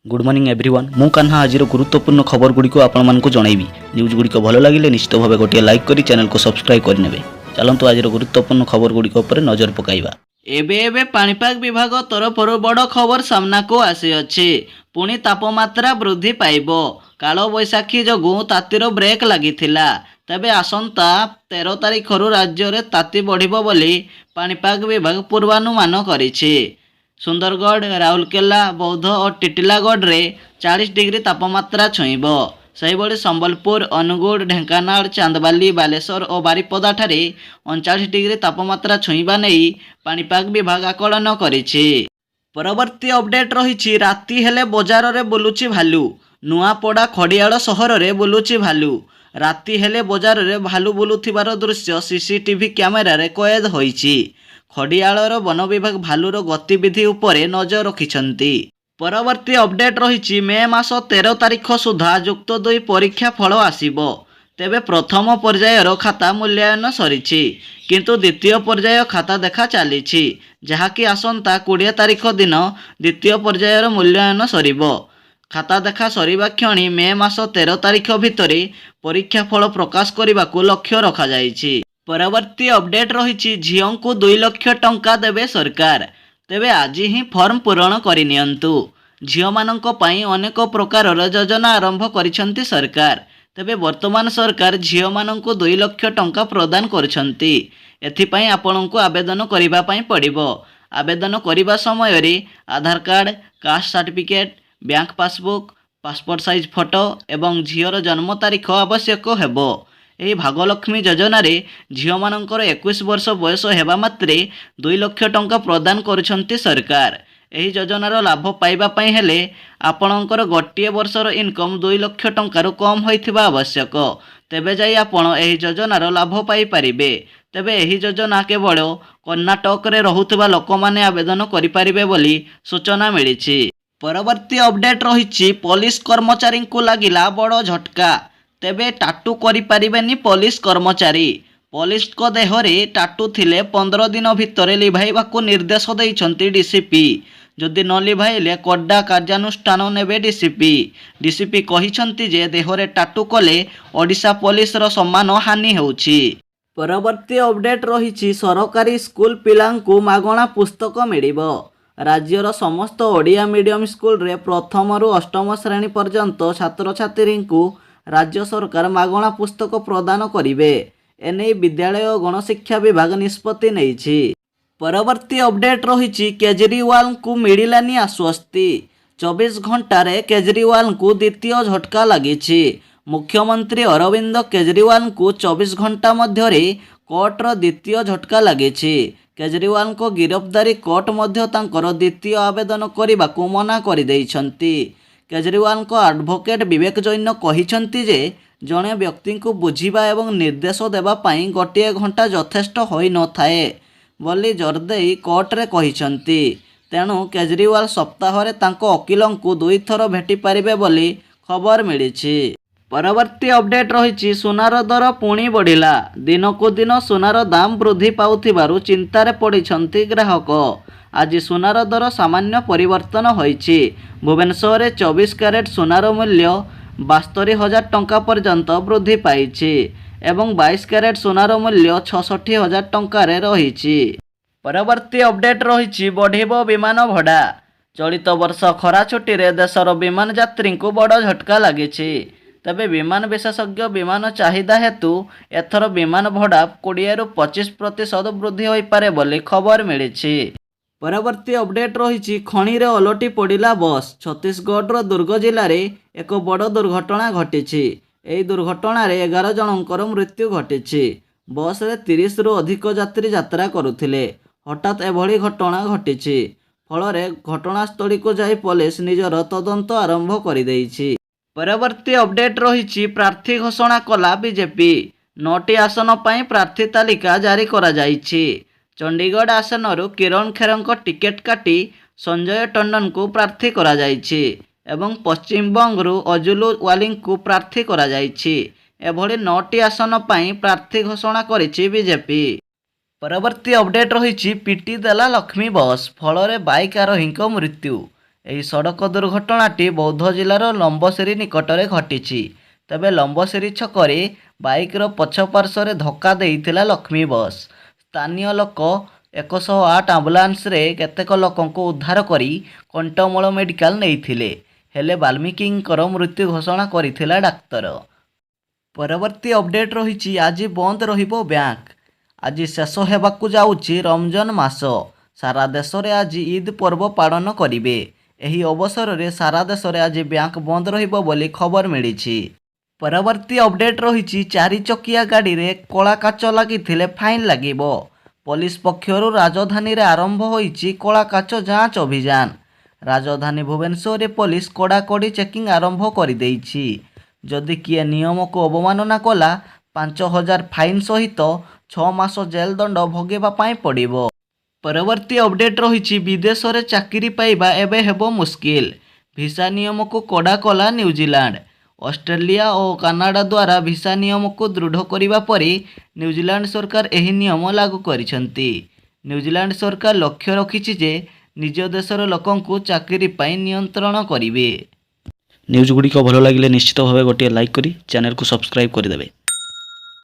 Good morning everyone मु कान्हा आज गुरुत्वपूर्ण खबर गुड़ी आपको जनइबी न्यूज गुड़ी भल लगे निश्चित भाव गोटे लाइक कर चैनल को सब्सक्राइब करने चलतु आज गुरुत्वपूर्ण खबर गुड़ी नजर पकाइबा। एबे पाणीपाग विभाग तरफ बड़ खबर सामना को आसी अछि। पुणी तापमात्रा वृद्धि पाइब। काल बैशाखी जगु तातीर ब्रेक लागिथिला। तेबे आसंता 13 तारिख राज्य में ताती बढ़िबो बोली पाणीपाग विभाग पूर्वानुमान करिछि। सुंदरगढ़, राउरकेला, बौद्ध और टिटिलागढ़ रे 40 डिग्री तापमात्रा छुईब। सेहिभଳି संबलपुर, अनुगुड़, ढेंकानाल, चांदबाली, बालेश्वर और बारिपदा ठारे 39 डिग्री तापमात्रा छुईबा नहीं पाणीपाग विभाग आकलन करिछि। परवर्ती अपडेट रही राति हेले बजार रे बुलुची भालू। नुआपड़ा खड़ियाल सहर रे बुलुची भालू। राति हेले बजार रे भालू बुलुथिबार दृश्य सीसीटीवी कैमेरा रे कैद होईछि। खड़ियालर वन विभाग भालूर गतिविधि उपरे नजर रखिछंती। परवर्ती अपडेट रही मे मास 13 तारिख सुधा युक्त 2 परीक्षा फल आसिबो। तेबे प्रथम पर्यायर खाता मूल्यांकन सरिछि किंतु द्वितीय पर्याय खाता देखा चलीछि जहाँकि आसंता 20 तारिख दिन द्वितीय पर्यायर मूल्यांकन सरिबो। खाता देखा सरिबा क्षणी मे मास 13 तारिख भितरे परीक्षा फल प्रकाश करने लक्ष्य रखा जाइछि। परवर्ती अपडेट रही झीओं को 2 लाख टंका देवे सरकार। तेबे आज ही फॉर्म पूरण करनियंतु। झीओ मानक पई अनेक प्रकार योजना आरंभ करिसंती सरकार। तेबे वर्तमान सरकार झीओ मानक 2 लाख टंका प्रदान करछंती। एथिपई आपनकु आवेदन करिबा पई पड़िबो। आवेदन करिबा समय रे Aadhaar card, caste certificate, bank passbook, passport size photo एवं झीओर जन्म तारीख आवश्यक हेबो। यह भागलक्ष्मी योजना रे झीओ मानकर 21 वर्ष बयस हेबा मात्रे 2 लाख टंका प्रदान करुछंती सरकार। यही योजनार लाभ पाइबा पई हेले आपणकर गोटे वर्षर इनकम 2 लाख टंकार कम होइथिबा आवश्यक। तेबे जाई आपण एही योजनार लाभ पाई परिबे। तेबे एही योजना केवल कर्णाटक रे रहुथिबा लोकमाने आवेदन करि परिबे बोली सूचना मिलिछि। परवर्ती अपडेट रहिछि पुलिस कर्मचारी को लागिला बड़ झटका। तेबे टाटू करि परिबेनी पुलिस कर्मचारी। पुलिस को देहरे टाटू थिले 15 दिन भितर लिभाइबा को निर्देश दैछंती डीसीपी। जदि न लिभाइले कड़ा कार्यानुष्ठान नेबे डीसीपी। डीसीपी कहिछंती जे देहरे टाटू कले ओडिशा पुलिस रो सम्मान हानि होउछि। परवर्ती अपडेट रहिछि सरकारी स्कूल पिलांकु मागणा पुस्तक मिलिबो। राज्यर समस्त ओडिया मीडियम स्कूल रे प्रथम रु अष्टम श्रेणी पर्यंत छात्र छात्री को राज्य सरकार मागणा पुस्तक प्रदान करिवे। एने विद्यालय और गणशिक्षा विभाग निष्पत्ति नेइछि। परवर्ती अपडेट रही केजरीवाल को मिलिलानी आश्वस्ति। 24 घंटे केजरीवाल को द्वितीय झटका लगी। मुख्यमंत्री अरविंद केजरीवाल को 24 घंटा मध्य कोर्टर द्वितीय झटका लगी। केजरीवाल को गिरफ्तारी कोर्ट मध्य तांकर द्वितीय आवेदन करने को मना कर देइछंती। केजरीवाल को एडवोकेट विवेक जैन कहिछंती जे जड़े व्यक्ति को बुझिबा एवं निर्देश देबा पई गोटे घंटा यथेष्ट होई न थाए बोली जोर देई कोर्ट रे कहिछंती। तेणु केजरीवाल सप्ताह रे तांको वकीलों को 2 थर भेटी पारिबे बोली खबर मिलिछि। परवर्ती अपडेट रही सुनार दर पुणी बढ़िला। दिन को दिन सुनार दाम वृद्धि पाउथिबारु चिंतारे पड़िछंती ग्राहक। आज सुनार दर सामान्य परिवर्तन होईछि। भुवनेश्वर में 24 कैरेट सुनार मूल्य 72,000 टंका पर्यंत वृद्धि पाइछि एवं 22 कैरेट सुनार मूल्य 66,000 टंकार रहिछि। परवर्ती अपडेट रही बढ़िबो विमान भड़ा। चलित वर्ष खरा छुट्टी रे देशर विमान यात्री को बड़ झटका लगी। तबे विमान विशेषज्ञ विमान चाहिदा हेतु एथर विमान भड़ा 20 रु 25% वृद्धि होई पारे बोली खबर मिलिछि। परवर्ती अपडेट रही खणी रे ओलटी पड़ा बस। छत्तीसगढ़ दुर्ग जिले में एक बड़ दुर्घटना घटी। यह दुर्घटना 11 जनकर मृत्यु घटी। बस रे 30 रु अधिक यात्री यात्रा करुथिले। हठात एभली घटना घटी। फल घटनास्थली को जाई पुलिस निजर तदंत आरंभ कर देइछि। परवर्ती अपडेट रही प्रार्थी घोषणा कला बीजेपी। 9टी आसन पर प्रार्थी तालिका जारी करा जाइछि। चंडीगढ़ आसनरु किरण खेरंको टिकेट काटी संजय टंडन को प्रार्थी करा जाइछि एवं पश्चिम बंगरू अजुलू वालिंग को प्रार्थी करा जाइछि। एभली 9टी आसन पर प्रार्थी घोषणा करिछि बीजेपी। परवर्ती अपडेट रही पिटी देला लक्ष्मी बस। फल बाइक आरोही मृत्यु। ଏହି ସଡ଼କ ଦୁର୍ଘଟଣାଟି ବୌଦ୍ଧ ଜିଲ୍ଲାର ଲମ୍ବସିରି ନିକଟରେ ଘଟିଛି। ତେବେ ଲମ୍ବସିରି ଛକରେ ବାଇକ୍ର ପଛ ପାର୍ଶ୍ୱରେ ଧକ୍କା ଦେଇଥିଲା ଲକ୍ଷ୍ମୀ ବସ୍। ସ୍ଥାନୀୟ ଲୋକ 108 ଆମ୍ବୁଲାନ୍ସରେ କେତେକ ଲୋକଙ୍କୁ ଉଦ୍ଧାର କରି କଣ୍ଟମୋଳ ମେଡିକାଲ ନେଇଥିଲେ। ହେଲେ ବାଲ୍ମୀକିଙ୍କର ମୃତ୍ୟୁ ଘୋଷଣା କରିଥିଲା ଡାକ୍ତର। ପରବର୍ତ୍ତୀ ଅପଡେଟ୍ ରହିଛି, ଆଜି ବନ୍ଦ ରହିବ ବ୍ୟାଙ୍କ। ଆଜି ଶେଷ ହେବାକୁ ଯାଉଛି ରମଜାନ ମାସ। ସାରା ଦେଶରେ ଆଜି ଇଦ୍ ପର୍ବ ପାଳନ କରିବେ। ଏହି ଅବସରରେ ସାରା ଦେଶରେ ଆଜି ବ୍ୟାଙ୍କ ବନ୍ଦ ରହିବ ବୋଲି ଖବର ମିଳିଛି। ପରବର୍ତ୍ତୀ ଅପଡେଟ୍ ରହିଛି, 4 ଚକିଆ ଗାଡ଼ିରେ କଳା କାଚ ଲାଗିଥିଲେ ଫାଇନ୍ ଲାଗିବ। ପୋଲିସ ପକ୍ଷରୁ ରାଜଧାନୀରେ ଆରମ୍ଭ ହୋଇଛି କଳା କାଚ ଯାଞ୍ଚ ଅଭିଯାନ। ରାଜଧାନୀ ଭୁବନେଶ୍ୱରରେ ପୋଲିସ କଡ଼ାକଡ଼ି ଚେକିଂ ଆରମ୍ଭ କରିଦେଇଛି। ଯଦି କିଏ ନିୟମକୁ ଅବମାନନା କଲା 5,000 ଫାଇନ୍ ସହିତ 6 ମାସ ଜେଲ୍ ଦଣ୍ଡ ଭୋଗିବା ପାଇଁ ପଡ଼ିବ। ପରବର୍ତ୍ତୀ ଅପଡେଟ୍ ରହିଛି, ବିଦେଶରେ ଚାକିରି ପାଇବା ଏବେ ହେବ ମୁସ୍କିଲ। ଭିସା ନିୟମକୁ କଡ଼ା କଲା ନ୍ୟୁଜିଲାଣ୍ଡ। ଅଷ୍ଟ୍ରେଲିଆ ଓ କାନାଡ଼ା ଦ୍ୱାରା ଭିସା ନିୟମକୁ ଦୃଢ଼ କରିବା ପରେ ନ୍ୟୁଜିଲାଣ୍ଡ ସରକାର ଏହି ନିୟମ ଲାଗୁ କରିଛନ୍ତି। ନ୍ୟୁଜିଲାଣ୍ଡ ସରକାର ଲକ୍ଷ୍ୟ ରଖିଛି ଯେ ନିଜ ଦେଶର ଲୋକଙ୍କୁ ଚାକିରି ପାଇଁ ନିୟନ୍ତ୍ରଣ କରିବେ। ନ୍ୟୁଜ୍ ଗୁଡ଼ିକ ଭଲ ଲାଗିଲେ ନିଶ୍ଚିତ ଭାବେ ଗୋଟିଏ ଲାଇକ୍ କରି ଚ୍ୟାନେଲକୁ ସବସ୍କ୍ରାଇବ୍ କରିଦେବେ।